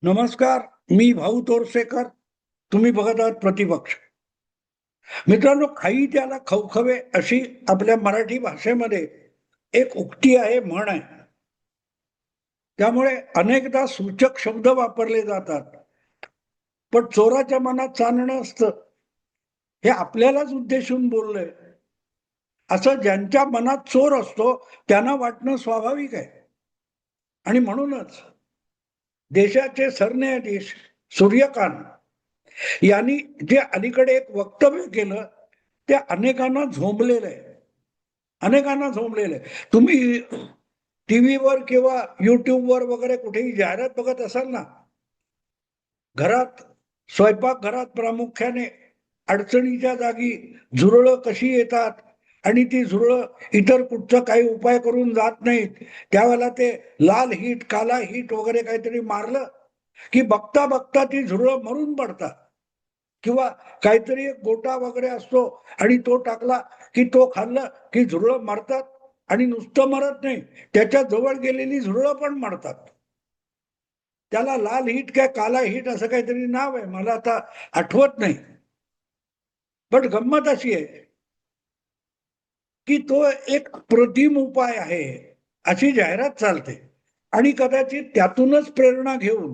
नमस्कार. मी भाऊ तोरसेकर. तुम्ही बघत आहात प्रतिपक्ष. मित्रांनो, खाई त्याला खवखवे अशी आपल्या मराठी भाषेमध्ये एक उक्ती आहे, म्हण आहे. त्यामुळे अनेकदा सूचक शब्द वापरले जातात. पण चोराच्या मनात चांदणं असतं हे आपल्यालाच उद्देशून बोललंय असं ज्यांच्या मनात चोर असतो त्यांना वाटणं स्वाभाविक आहे. आणि म्हणूनच देशाचे सरन्यायाधीश सूर्यकांत यांनी जे अलीकडे एक वक्तव्य केलं ते अनेकांना झोंबलेलं आहे. अनेकांना झोंबलेलं आहे. तुम्ही टीव्हीवर किंवा युट्यूबवर वगैरे कुठेही जाहिरात बघत असाल ना, घरात स्वयंपाकघरात प्रामुख्याने अडचणीच्या जागी झुरळं कशी येतात आणि ती झुरळं इतर कुठचं काही उपाय करून जात नाहीत, त्यावेळेला ते लाल हीट काला हीट वगैरे काहीतरी मारलं की बघता बघता ती झुरळं मरून पडतात. किंवा काहीतरी एक गोटा वगैरे असतो आणि तो टाकला की तो खाल्लं की झुरळं मरतात. आणि नुसतं मरत नाही, त्याच्या जवळ गेलेली झुरळं पण मरतात. त्याला लाल हिट काय काला हिट असं काहीतरी नाव आहे, मला आता आठवत नाही. पण गंमत अशी आहे की तो एक प्रतिम उपाय आहे अशी जाहिरात चालते. आणि कदाचित त्यातूनच प्रेरणा घेऊन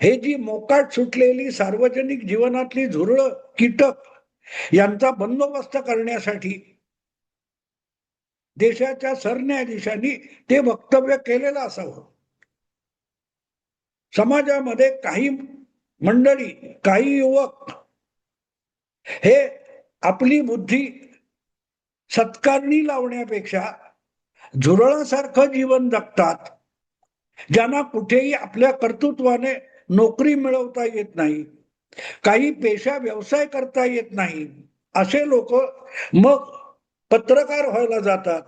हे जी मोकाट सुटलेली सार्वजनिक जीवनातली झुरळं कीटक यांचा बंदोबस्त करण्यासाठी देशाच्या सरन्यायाधीशांनी ते वक्तव्य केलेलं असावं. समाजामध्ये काही मंडळी, काही युवक हे आपली बुद्धी सत्कारणी लावण्यापेक्षा झुरळासारखं जीवन जगतात. ज्यांना कुठेही आपल्या कर्तृत्वाने नोकरी मिळवता येत नाही, काही पेशा व्यवसाय करता येत नाही, असे लोक मग पत्रकार व्हायला जातात,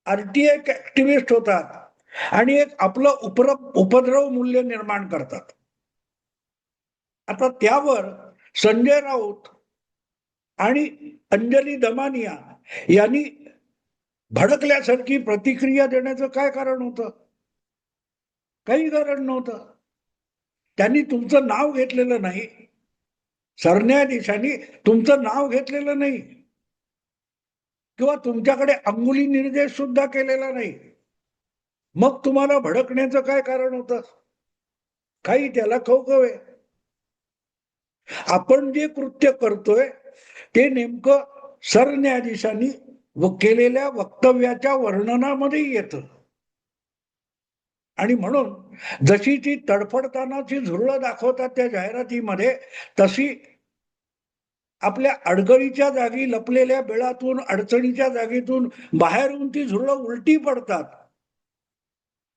आरटीआय ऍक्टिव्हिस्ट होतात आणि एक आपलं उपद्रव मूल्य निर्माण करतात. आता त्यावर संजय राऊत आणि अंजली दमानिया यांनी भडकल्यासारखी प्रतिक्रिया देण्याचं काय कारण होतं? काही कारण नव्हतं. त्यांनी तुमचं नाव घेतलेलं नाही, सरन्यायाधीशांनी तुमचं नाव घेतलेलं नाही किंवा तुमच्याकडे अंगुली निर्देश सुद्धा केलेला नाही. मग तुम्हाला भडकण्याचं काय कारण होतं? काही त्याला कौकवे. आपण जे कृत्य करतोय ते नेमकं सरन्यायाधीशांनी केलेल्या वक्तव्याच्या वर्णनामध्ये येतं. आणि म्हणून जशी ती तडफडतानाची झुरळं दाखवतात त्या जाहिरातीमध्ये, तशी आपल्या अडगळीच्या जागी लपलेल्या बिळातून, अडचणीच्या जागेतून बाहेर येऊन ती झुरळं उलटी पडतात.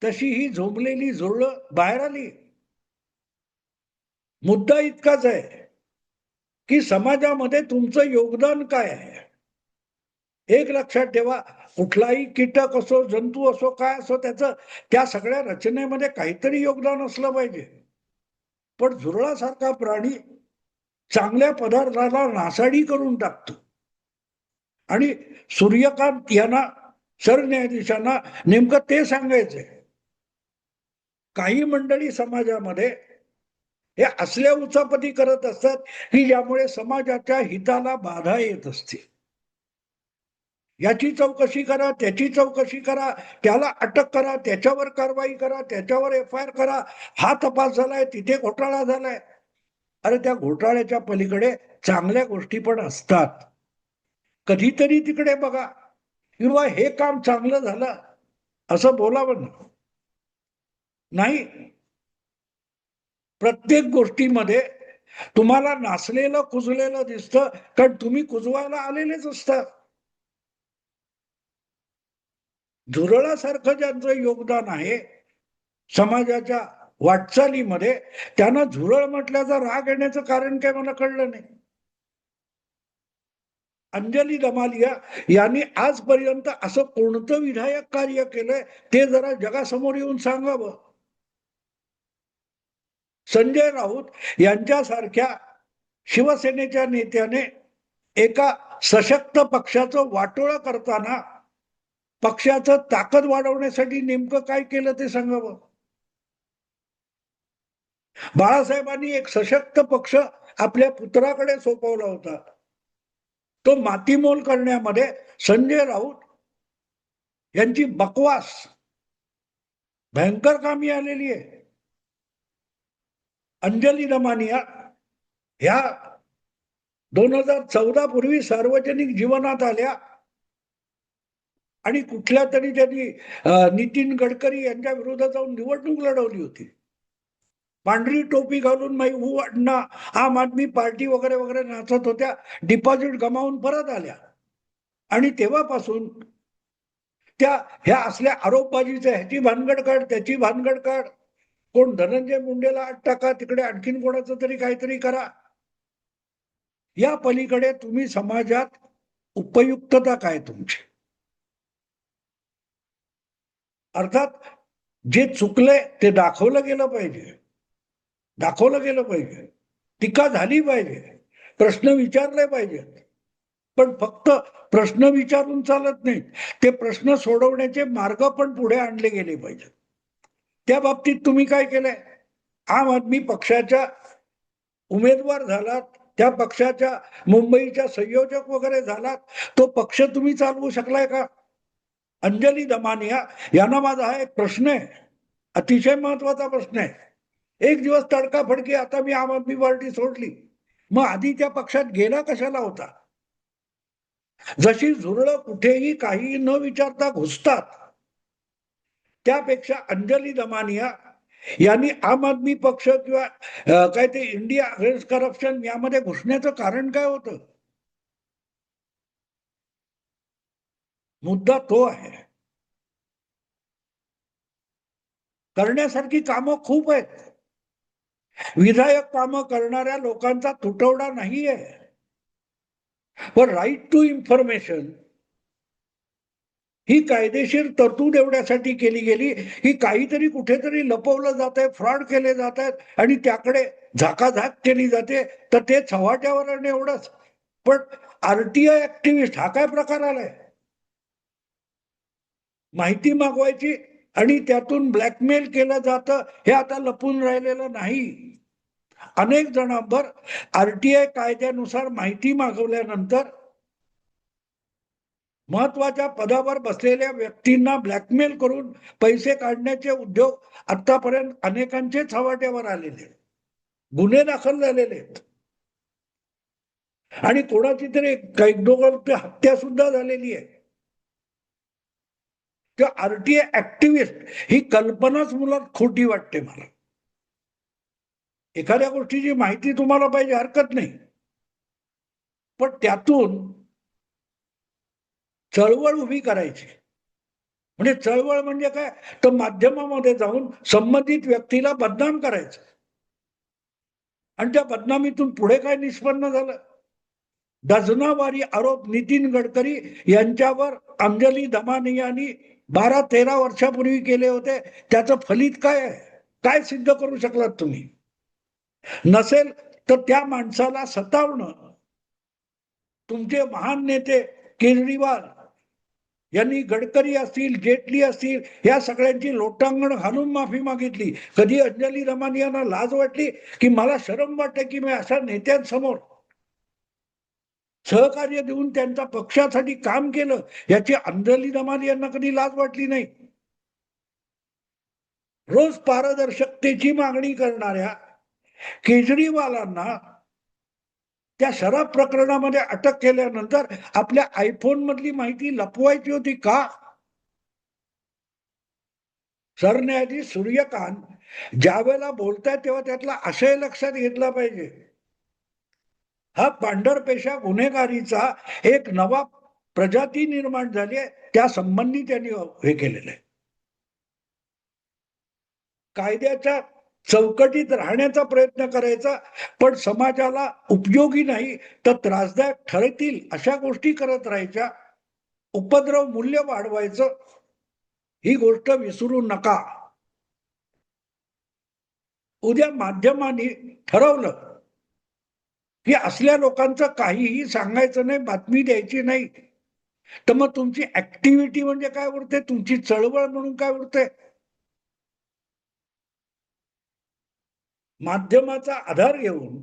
तशी ही झोंबलेली झुरळं बाहेर आली. मुद्दा इतकाच आहे की समाजामध्ये तुमचं योगदान काय आहे. एक लक्षात ठेवा, कुठलाही कीटक असो, जंतू असो, काय असो, त्याचं त्या सगळ्या रचनेमध्ये काहीतरी योगदान असलं पाहिजे. पण झुरळासारखा प्राणी चांगल्या पदार्थाला नासाडी करून टाकतो. आणि सूर्यकांत यांना, सरन्यायाधीशांना नेमकं ते सांगायचंय. काही मंडळी समाजामध्ये हे असल्या उचापती करत असतात की ज्यामुळे समाजाच्या हिताला बाधा येत असते. याची चौकशी करा, त्याची चौकशी करा, त्याला अटक करा, त्याच्यावर कारवाई करा, त्याच्यावर एफ.आय.आर करा, हा तपास झालाय, तिथे घोटाळा झालाय. अरे त्या घोटाळ्याच्या पलीकडे चांगल्या गोष्टी पण असतात. कधीतरी तिकडे बघा किंवा हे काम चांगलं झालं असं बोलावं ना. नाही, प्रत्येक गोष्टीमध्ये तुम्हाला नाचलेलं कुजलेलं दिसतं, कारण तुम्ही कुजवायला आलेलेच असतात. झुरळासारखं ज्यांचं योगदान आहे समाजाच्या वाटचालीमध्ये, त्यांना झुरळ म्हटल्याचा राग येण्याचं कारण काय मला कळलं नाही. अंजली दमालिया यांनी आजपर्यंत असं कोणतं विधायक कार्य केलंय ते जरा जगासमोर येऊन सांगावं. संजय राऊत यांच्यासारख्या शिवसेनेच्या नेत्याने एका सशक्त पक्षाचं वाटोळं करताना पक्षाचं ताकद वाढवण्यासाठी नेमकं काय केलं ते सांगावं. बाळासाहेबांनी एक सशक्त पक्ष आपल्या पुत्राकडे सोपवला होता. तो मातीमोल करण्यामध्ये संजय राऊत यांची बकवास भयंकर कामी आलेली आहे. अंजली दमानिया ह्या 2014 पूर्वी सार्वजनिक जीवनात आल्या आणि कुठल्या तरी त्यांनी नितीन गडकरी यांच्या विरोधात जाऊन निवडणूक लढवली होती. पांढरी टोपी घालून माई अण्णा आम आदमी पार्टी वगैरे वगैरे नाचत होत्या. डिपॉझिट गमावून परत आल्या आणि तेव्हापासून त्या ह्या असल्या आरोपबाजीच्या ह्याची भानगड काढ, त्याची भानगड काढ, कोण धनंजय मुंडेला आत टाका, तिकडे आणखीन कोणाचं तरी काहीतरी करा. या पलीकडे तुम्ही समाजात उपयुक्तता काय तुमची? अर्थात जे चुकले ते दाखवलं गेलं पाहिजे, दाखवलं गेलं पाहिजे, टीका झाली पाहिजे, प्रश्न विचारले पाहिजेत. पण फक्त प्रश्न विचारून चालत नाही, ते प्रश्न सोडवण्याचे मार्ग पण पुढे आणले गेले पाहिजेत. त्या बाबतीत तुम्ही काय केलंय? आम आदमी पक्षाच्या उमेदवार झालात, त्या पक्षाच्या मुंबईच्या संयोजक वगैरे झालात, तो पक्ष तुम्ही चालवू शकलाय का? अंजली दमानिया यांना माझा हा एक प्रश्न आहे, अतिशय महत्वाचा प्रश्न आहे. एक दिवस तडकाफडकी आता मी आम आदमी पार्टी सोडली, मग आधी त्या पक्षात गेला कशाला होता? जशी झुरळं कुठेही काही न विचारता घुसतात, त्यापेक्षा अंजली दमानिया यांनी आम आदमी पक्ष किंवा काय ते इंडिया अगेन्स्ट करप्शन यामध्ये घुसण्याचं कारण काय होतं? मुद्दा तो आहे. करण्यासारखी कामं खूप आहेत. विधायक कामं करणाऱ्या लोकांचा तुटवडा नाहीये. पण राईट टू इन्फॉर्मेशन ही कायदेशीर तरतूद एवढ्यासाठी केली गेली की काहीतरी कुठेतरी लपवलं जात आहे, फ्रॉड केले जात आहेत आणि त्याकडे झाकाझाक केली जाते, तर ते चव्हाट्यावर आणि एवढंच. पण आरटीआय ऍक्टिव्हिस्ट हा काय प्रकार आलाय? माहिती मागवायची आणि त्यातून ब्लॅकमेल केलं जातं, हे आता लपून राहिलेलं नाही. अनेक जणांवर आरटीआय कायद्यानुसार माहिती मागवल्यानंतर महत्वाच्या पदावर बसलेल्या व्यक्तींना ब्लॅकमेल करून पैसे काढण्याचे उद्योग आतापर्यंत अनेकांचे छावाट्यावर आलेले, गुन्हे दाखल झालेले आहेत आणि कोणाची तरी एक दोघांची हत्या सुद्धा झालेली आहे. त्या आरटीआय ऍक्टिव्हिस्ट ही कल्पनाच मुलात खोटी वाटते मला. एखाद्या गोष्टीची माहिती तुम्हाला पाहिजे, हरकत नाही, पण त्यातून चळवळ उभी करायची. म्हणजे चळवळ म्हणजे काय? तर माध्यमामध्ये जाऊन संबंधित व्यक्तीला बदनाम करायचं आणि त्या बदनामीतून पुढे काय निष्पन्न झालं? डझनावारी आरोप नितीन गडकरी यांच्यावर अंजली दमानियांनी 12-13 वर्षापूर्वी केले होते. त्याचं फलित काय आहे? काय सिद्ध करू शकलात तुम्ही? नसेल तर त्या माणसाला सतावणं. तुमचे महान नेते केजरीवाल यांनी गडकरी असतील, जेटली असतील, या सगळ्यांची लोटांगण घालून माफी मागितली. कधी अंजली दमानियांना लाज वाटली की मला शरम वाटते की मी अशा नेत्यांसमोर सहकार्य देऊन त्यांच्या पक्षासाठी काम केलं, याची अंजली दमानियांना कधी लाज वाटली नाही? रोज पारदर्शकतेची मागणी करणाऱ्या केजरीवालांना त्या शराब प्रकरणामध्ये अटक केल्यानंतर आपल्या आयफोन मधली माहिती लपवायची होती का? सरन्यायाधीश सूर्यकांत ज्या वेळेला बोलतायत तेव्हा त्यातला आशय लक्षात घेतला पाहिजे. हा पांढरपेशा गुन्हेगारीचा एक नवा प्रजाती निर्माण झाली आहे, त्या संबंधी त्यांनी हे केलेलं आहे. कायद्याच्या चौकटीत राहण्याचा प्रयत्न करायचा, पण समाजाला उपयोगी नाही तर त्रासदायक ठरतील अशा गोष्टी करत राहायच्या. उपद्रव मूल्य वाढवायचं, ही गोष्ट विसरू नका. उद्या माध्यमांनी ठरवलं की असल्या लोकांचं काहीही सांगायचं नाही, बातमी द्यायची नाही, तर मग तुमची ऍक्टिव्हिटी म्हणजे काय उरते? तुमची चळवळ म्हणून काय उरते? माध्यमाचा आधार घेऊन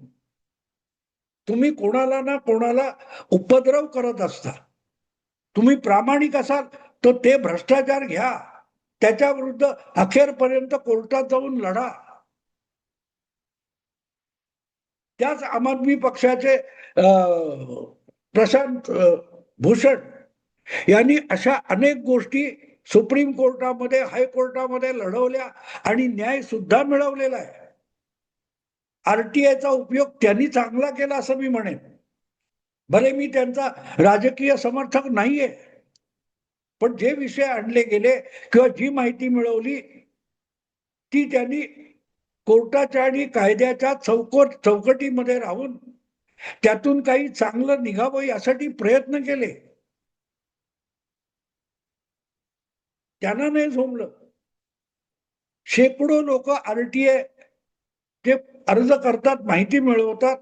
तुम्ही कोणाला ना कोणाला उपद्रव करत असता. तुम्ही प्रामाणिक असाल तर ते भ्रष्टाचार घ्या, त्याच्या विरुद्ध अखेरपर्यंत कोर्टात जाऊन लढा. त्याच आम आदमी पक्षाचे प्रशांत भूषण यांनी अशा अनेक गोष्टी सुप्रीम कोर्टामध्ये, हायकोर्टामध्ये लढवल्या आणि न्याय सुद्धा मिळवलेला आहे. आरटीआयचा उपयोग त्यांनी चांगला केला असं मी म्हणेन. भले मी त्यांचा राजकीय समर्थक नाहीये, पण जे विषय आणले गेले किंवा जी माहिती मिळवली ती त्यांनी कोर्टाच्या आणि कायद्याच्या चौकटीमध्ये राहून त्यातून काही चांगलं निघावं यासाठी प्रयत्न केले. त्यांना नाही झोंबलं. शेकडो लोक आरटीआय जे अर्ज करतात, माहिती मिळवतात,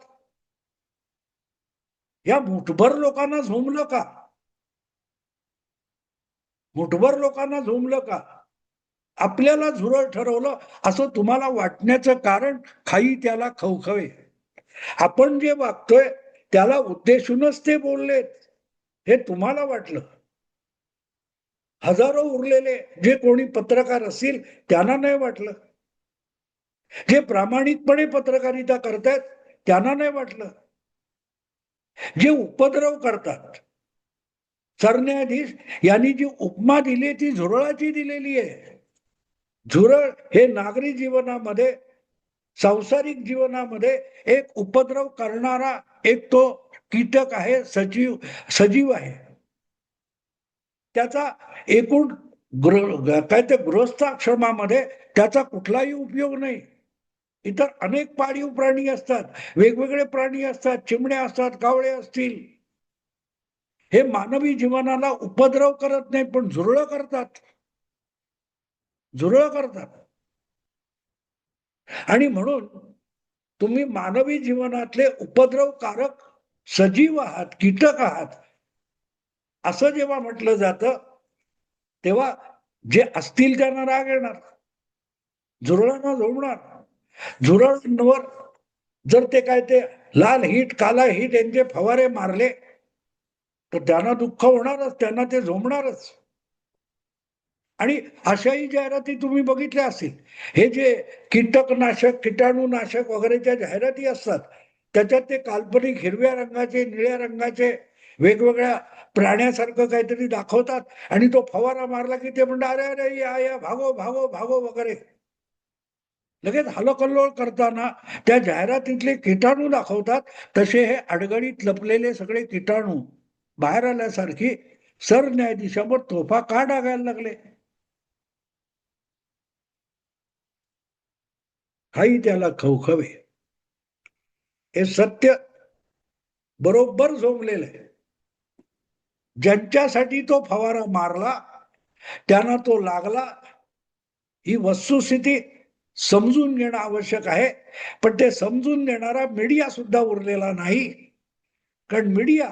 या मुठभर लोकांना झोंबलं का? मुठभर लोकांना झोंबलं का? आपल्याला झुरळ ठरवलं असं तुम्हाला वाटण्याचं कारण खाई त्याला खवखवे. आपण जे वागतोय त्याला उद्देशूनच ते बोललेत हे तुम्हाला वाटलं. हजारो उरलेले जे कोणी पत्रकार असतील त्यांना नाही वाटलं. जे प्रामाणिकपणे पत्रकारिता करतायत त्यांना नाही वाटलं. जे उपद्रव करतात, सरन्यायाधीश यांनी जी उपमा दिली ती झुरळाची दिलेली आहे. झुरळ हे नागरी जीवनामध्ये, सांसारिक जीवनामध्ये एक उपद्रव करणारा एक तो कीटक आहे, सजीव आहे. त्याचा एकूण काय ते गृहस्थाश्रमामध्ये त्याचा कुठलाही उपयोग नाही. इतर अनेक पाळीव प्राणी असतात, वेगवेगळे प्राणी असतात, चिमण्या असतात, कावळे असतील. हे मानवी जीवनाला उपद्रव करत नाही, पण झुरळ करतात. झुरळ करतात. आणि म्हणून तुम्ही मानवी जीवनातले उपद्रवकारक सजीव आहात, कीटक आहात असं जेव्हा म्हटलं जातं तेव्हा जे असतील त्यांना राग येणार, झुरळांना झोंबणार. झुरळांवर जर ते काय ते लाल हिट, काला हिट यांचे फवारे मारले तर त्यांना दुःख होणारच, त्यांना ते झोंबणारच. आणि अशाही जाहिराती तुम्ही बघितल्या असतील. हे जे कीटकनाशक, कीटाणूनाशक वगैरेच्या जाहिराती असतात त्याच्यात ते काल्पनिक हिरव्या रंगाचे, निळ्या रंगाचे वेगवेगळ्या प्राण्यासारखं काहीतरी दाखवतात आणि तो फवारा मारला की ते म्हणतात अरे अरे या या भागो भागो भागो वगैरे. लगेच हलकल्लोळ करताना त्या जाहिरातीतले किटाणू दाखवतात. तसे हे अडगळीत लपलेले सगळे किटाणू बाहेर आल्यासारखी सरन्यायाधीशावर तोफा का डागायला लागले? हाही त्याला खवखवे. हे सत्य बरोबर झोंबलेलं आहे. ज्यांच्यासाठी तो फवारा मारला त्यांना तो लागला, ही वस्तुस्थिती समजून घेणं आवश्यक आहे. पण ते समजून घेणारा मीडिया सुद्धा उरलेला नाही. कारण मीडिया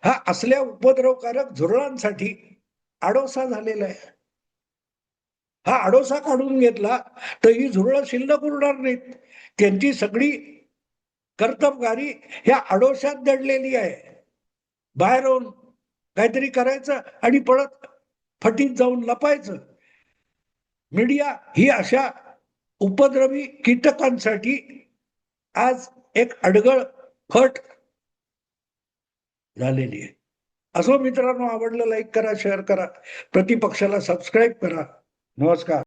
हा असल्या उपद्रवकारक झुरळांसाठी आडोसा झालेला आहे. हा आडोसा काढून घेतला तर ही झुरळं शिल्लक उरणार नाहीत. त्यांची सगळी कर्तबगारी ह्या आडोशात दडलेली आहे. बाहेर येऊन काहीतरी करायचं आणि परत फटीत जाऊन लपायचं. मीडिया ही अशा उपद्रवी कीटकांसाठी आज एक अडगळ फट झालेली आहे. असो मित्रांनो, आवडलं लाईक करा, शेअर करा, प्रतिपक्षाला सबस्क्राईब करा. नमस्कार.